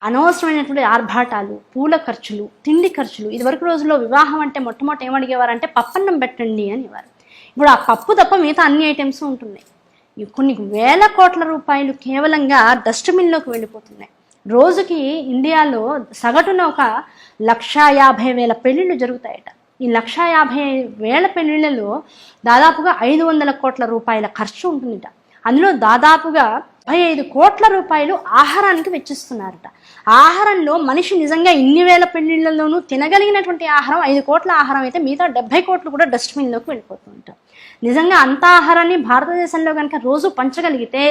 అనవసరమైనటువంటి ఆర్భాటాలు, పూల ఖర్చులు, తిండి ఖర్చులు. ఇదివరకు రోజుల్లో వివాహం అంటే మొట్టమొదటి ఏమడిగేవారంటే పప్పన్నం పెట్టండి అనేవారు. ఇప్పుడు ఆ పప్పు తప్ప మిగతా అన్ని ఐటమ్స్ ఉంటున్నాయి. కొన్ని వేల కోట్ల రూపాయలు కేవలంగా డస్ట్బిన్లోకి వెళ్ళిపోతున్నాయి. రోజుకి ఇండియాలో సగటున ఒక 1,50,000 పెళ్ళిళ్ళు జరుగుతాయట. ఈ 1,50,000 పెళ్ళిళ్ళలో దాదాపుగా 500 కోట్ల రూపాయల ఖర్చు ఉంటుందిట. అందులో దాదాపుగా 15 కోట్ల రూపాయలు ఆహారానికి వెచ్చిస్తున్నారట. ఆహారంలో మనిషి నిజంగా ఇన్ని వేల పెళ్ళిళ్ళలోనూ తినగలిగినటువంటి ఆహారం 5 కోట్ల ఆహారం అయితే మిగతా 70 కోట్లు కూడా డస్ట్బిన్లోకి వెళ్ళిపోతూ ఉంటాం. నిజంగా అంత ఆహారాన్ని భారతదేశంలో కనుక రోజు పంచగలిగితే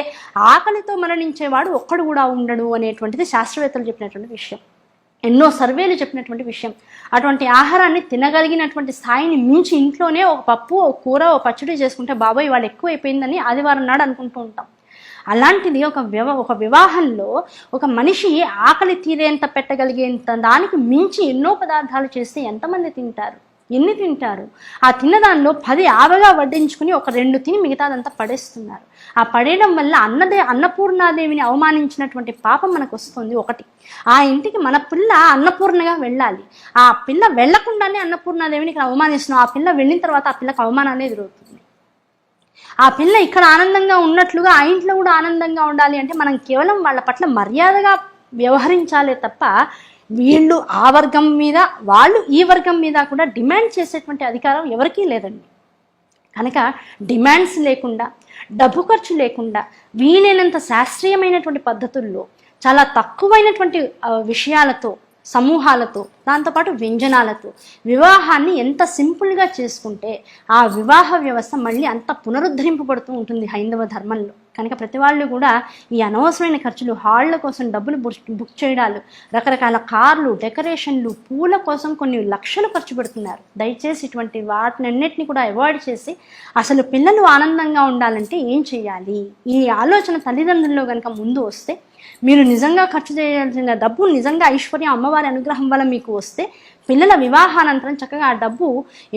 ఆకలితో మరణించేవాడు ఒక్కడు కూడా ఉండడు అనేటువంటిది శాస్త్రవేత్తలు చెప్పినటువంటి విషయం. ఎన్నో సర్వేలు చెప్పినటువంటి విషయం. అటువంటి ఆహారాన్ని తినగలిగినటువంటి స్థాయిని మించి ఇంట్లోనే ఒక పప్పు, ఒక కూర, ఒక పచ్చడి చేసుకుంటే బాబాయ్ వాళ్ళు ఎక్కువ అయిపోయిందని ఆదివారం నాడు అనుకుంటూ ఉంటాం. అలాంటిది ఒక వివాహంలో ఒక మనిషి ఆకలి తీరేంత పెట్టగలిగేంత దానికి మించి ఎన్నో పదార్థాలు చేస్తే ఎంతమంది తింటారు, ఎన్ని తింటారు? ఆ తిన్నదానిలో 10 ఆవగా వడ్డించుకుని ఒక 2 తిని మిగతాదంతా పడేస్తున్నారు. ఆ పడేయడం వల్ల అన్నపూర్ణాదేవిని అవమానించినటువంటి పాపం మనకు వస్తుంది. ఒకటి, ఆ ఇంటికి మన పిల్ల అన్నపూర్ణగా వెళ్ళాలి. ఆ పిల్ల వెళ్లకుండానే అన్నపూర్ణాదేవిని ఇక్కడ అవమానిస్తున్నాం. ఆ పిల్ల వెళ్ళిన తర్వాత ఆ పిల్లకి అవమానాన్ని ఎదురవుతుంది. ఆ పిల్ల ఇక్కడ ఆనందంగా ఉన్నట్లుగా ఆ ఇంట్లో కూడా ఆనందంగా ఉండాలి అంటే మనం కేవలం వాళ్ళ పట్ల మర్యాదగా వ్యవహరించాలే తప్ప వీళ్ళు ఆ వర్గం మీద, వాళ్ళు ఈ వర్గం మీద కూడా డిమాండ్ చేసేటువంటి అధికారం ఎవరికీ లేదండి. కనుక డిమాండ్స్ లేకుండా, డబ్బు ఖర్చు లేకుండా, వీలైనంత శాస్త్రీయమైనటువంటి పద్ధతుల్లో చాలా తక్కువైనటువంటి విషయాలతో, సమూహాలతో, దాంతోపాటు వ్యంజనాలతో వివాహాన్ని ఎంత సింపుల్గా చేసుకుంటే ఆ వివాహ వ్యవస్థ మళ్ళీ అంత పునరుద్ధరింపబడుతూ ఉంటుంది హైందవ ధర్మంలో. కనుక ప్రతి వాళ్ళు కూడా ఈ అనవసరమైన ఖర్చులు, హాళ్ల కోసం డబ్బులు బుక్ చేయడాలు, రకరకాల కార్లు, డెకరేషన్లు, పూల కోసం కొన్ని లక్షలు ఖర్చు పెడుతున్నారు. దయచేసి ఇటువంటి వాటినన్నిటిని కూడా అవాయిడ్ చేసి అసలు పిల్లలు ఆనందంగా ఉండాలంటే ఏం చేయాలి, ఈ ఆలోచన తల్లిదండ్రుల్లో కనుక ముందు వస్తే, మీరు నిజంగా ఖర్చు చేయాల్సిన డబ్బు నిజంగా ఐశ్వర్యం అమ్మవారి అనుగ్రహం వల్ల మీకు వస్తే పిల్లల వివాహానంతరం చక్కగా ఆ డబ్బు,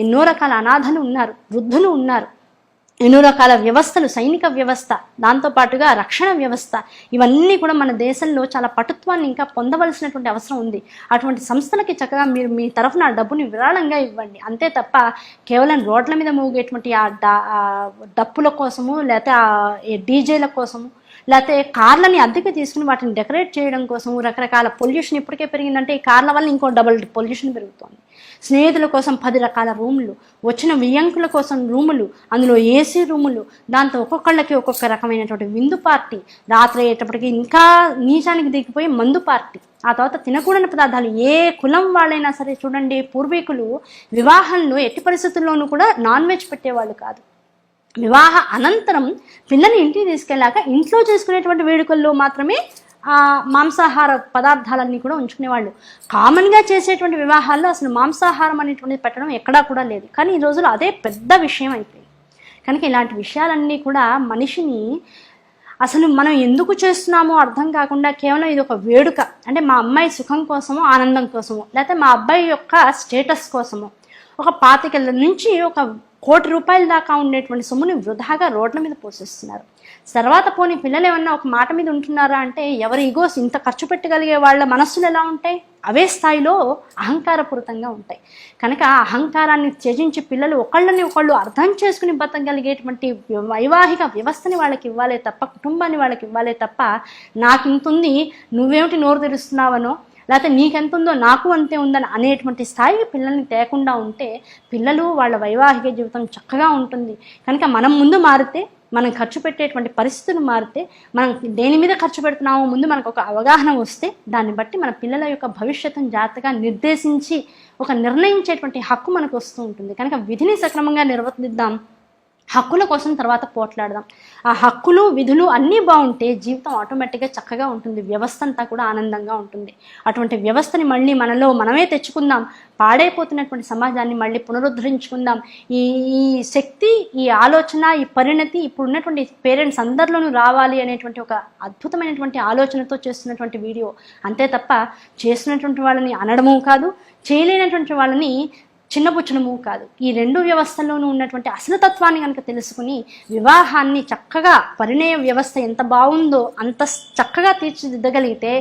ఎన్నో రకాల అనాథలు ఉన్నారు, వృద్ధులు ఉన్నారు, ఎన్నో రకాల వ్యవస్థలు, సైనిక వ్యవస్థ, దాంతోపాటుగా రక్షణ వ్యవస్థ, ఇవన్నీ కూడా మన దేశంలో చాలా పటుత్వాన్ని ఇంకా పొందవలసినటువంటి అవసరం ఉంది. అటువంటి సంస్థలకి చక్కగా మీరు మీ తరఫున ఆ డబ్బుని విరాళంగా ఇవ్వండి. అంతే తప్ప కేవలం రోడ్ల మీద మోగేటువంటి ఆ డప్పుల కోసము, లేకపోతే ఆ డీజేల కోసము, లేకపోతే కార్లని అద్దెకి తీసుకుని వాటిని డెకరేట్ చేయడం కోసం రకరకాల పొల్యూషన్ ఇప్పటికే పెరిగిందంటే ఈ కార్ల వల్ల ఇంకో డబుల్ పొల్యూషన్ పెరుగుతోంది. స్నేహితుల కోసం 10 రకాల రూములు, వచ్చిన వియ్యంకుల కోసం రూములు, అందులో ఏసీ రూములు, దాంతో ఒక్కొక్కళ్ళకి ఒక్కొక్క రకమైనటువంటి విందు పార్టీ, రాత్రి అయ్యేటప్పటికి ఇంకా నీచానికి దిగిపోయి మందు పార్టీ, ఆ తర్వాత తినకూడని పదార్థాలు. ఏ కులం వాళ్ళైనా సరే చూడండి, పూర్వీకులు వివాహంలో ఎట్టి పరిస్థితుల్లోనూ కూడా నాన్ వెజ్ పెట్టేవాళ్ళు కాదు. వివాహ అనంతరం పిల్లని ఇంటికి తీసుకెళ్ళాక ఇంట్లో చేసుకునేటువంటి వేడుకల్లో మాత్రమే ఆ మాంసాహార పదార్థాలన్నీ కూడా ఉంచుకునేవాళ్ళు. కామన్గా చేసేటువంటి వివాహాల్లో అసలు మాంసాహారం అనేటువంటిది పెట్టడం ఎక్కడా కూడా లేదు. కానీ ఈ రోజుల్లో అదే పెద్ద విషయం అయిపోయింది. కనుక ఇలాంటి విషయాలన్నీ కూడా మనిషిని అసలు మనం ఎందుకు చేస్తున్నామో అర్థం కాకుండా కేవలం ఇది ఒక వేడుక, అంటే మా అమ్మాయి సుఖం కోసమో, ఆనందం కోసమో, లేకపోతే మా అబ్బాయి యొక్క స్టేటస్ కోసమో ఒక 25 నుంచి ఒక 1 కోటి రూపాయల దాకా ఉండేటువంటి సొమ్ముని వృధాగా రోడ్ల మీద పోసేస్తున్నారు. తర్వాత పోనీ పిల్లలు ఏమన్నా ఒక మాట మీద ఉంటున్నారా అంటే ఎవరి ఈగోస్ ఇంత ఖర్చు పెట్టగలిగే వాళ్ళ మనస్సులు ఎలా ఉంటాయి? అవే స్థాయిలో అహంకారపూరితంగా ఉంటాయి. కనుక అహంకారాన్ని త్యజించి పిల్లలు ఒకళ్ళని ఒకళ్ళు అర్థం చేసుకుని బతకగలిగేటువంటి వైవాహిక వ్యవస్థని వాళ్ళకి ఇవ్వాలే తప్ప, కుటుంబాన్ని వాళ్ళకి ఇవ్వాలే తప్ప నాకు ఇంతుంది నువ్వేమిటి నోరు తెరుస్తున్నావనో, లేకపోతే నీకెంతుందో నాకు అంతే ఉందని అనేటువంటి స్థాయికి పిల్లల్ని తేకుండా ఉంటే పిల్లలు వాళ్ళ వైవాహిక జీవితం చక్కగా ఉంటుంది. కనుక మనం ముందు మారితే, మనం ఖర్చు పెట్టేటువంటి పరిస్థితులు మారితే, మనం దేని మీద ఖర్చు పెడుతున్నామో ముందు మనకు ఒక అవగాహన వస్తే దాన్ని బట్టి మన పిల్లల యొక్క భవిష్యత్తును జాగ్రత్తగా నిర్దేశించి ఒక నిర్ణయించేటువంటి హక్కు మనకు వస్తూ ఉంటుంది. కనుక విధిని సక్రమంగా నిర్వర్తిద్దాం, హక్కుల కోసం తర్వాత పోట్లాడదాం. ఆ హక్కులు, విధులు అన్నీ బాగుంటే జీవితం ఆటోమేటిక్గా చక్కగా ఉంటుంది, వ్యవస్థ అంతా కూడా ఆనందంగా ఉంటుంది. అటువంటి వ్యవస్థని మళ్ళీ మనలో మనమే తెచ్చుకుందాం, పాడైపోతున్నటువంటి సమాజాన్ని మళ్ళీ పునరుద్ధరించుకుందాం. ఈ శక్తి, ఈ ఆలోచన, ఈ పరిణతి ఇప్పుడు ఉన్నటువంటి పేరెంట్స్ అందరిలోనూ రావాలి అనేటువంటి ఒక అద్భుతమైనటువంటి ఆలోచనతో చేస్తున్నటువంటి వీడియో. అంతే తప్ప చేస్తున్నటువంటి వాళ్ళని అనడము కాదు, చేయలేనటువంటి వాళ్ళని చిన్నపుచ్చడము కాదు. ఈ 2 వ్యవస్థల్లోనూ ఉన్నటువంటి అసలు తత్వాన్ని కనుక తెలుసుకుని వివాహాన్ని చక్కగా, పరిణయ వ్యవస్థ ఎంత బాగుందో అంత చక్కగా తీర్చిదిద్దగలిగితే